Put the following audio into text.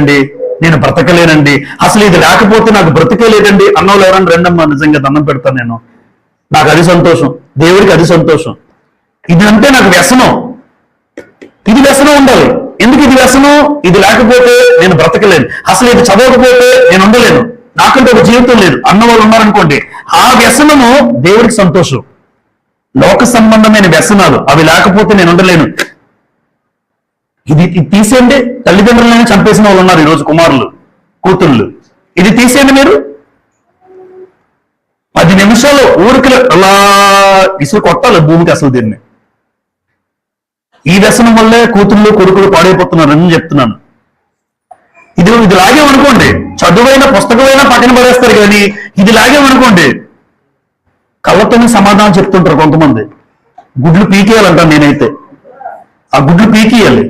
లేదండి, నేను బ్రతకలేనండి, అసలు ఇది లేకపోతే నాకు బ్రతికే లేదండి అన్నోళ్ళు ఎవరన్నా రెండమ్మా, నిజంగా దండం పెడతాను నేను. నాకు అది సంతోషం, దేవుడికి అది సంతోషం. ఇది అంటే నాకు వ్యసనం, ఇది వ్యసనం ఉండాలి. ఎందుకు ఇది వ్యసనం? ఇది లేకపోతే నేను బ్రతకలేను, అసలు ఇది చదవకపోతే నేను ఉండలేను, నాకంటే ఒక జీవితం లేదు అన్న వాళ్ళు ఉన్నారనుకోండి, ఆ వ్యసనము దేవుడికి సంతోషం. లోక సంబంధమైన వ్యసనాలు అవి లేకపోతే నేను ఉండలేను, ఇది తీసేయండి. తల్లిదండ్రులను చంపేసిన వాళ్ళు ఉన్నారు ఈరోజు, కుమారులు కూతుళ్ళు. ఇది తీసేయండి మీరు, 10 నిమిషాలు ఊరికి అలా ఇసురు కొట్టాలి భూమికి అసలు దీన్ని. ఈ వ్యసనం వల్లే కూతుళ్ళు కొడుకులు పాడైపోతున్నారని చెప్తున్నాను. ఇది లాగేమనుకోండి, చదువైన పుస్తకమైనా పక్కన పడేస్తారు, కానీ ఇది లాగేమనుకోండి కళ్ళతోనే సమాధానం చెప్తుంటారు కొంతమంది. గుడ్లు పీకేయాలంటాను నేనైతే, ఆ గుడ్లు పీకేయాలి.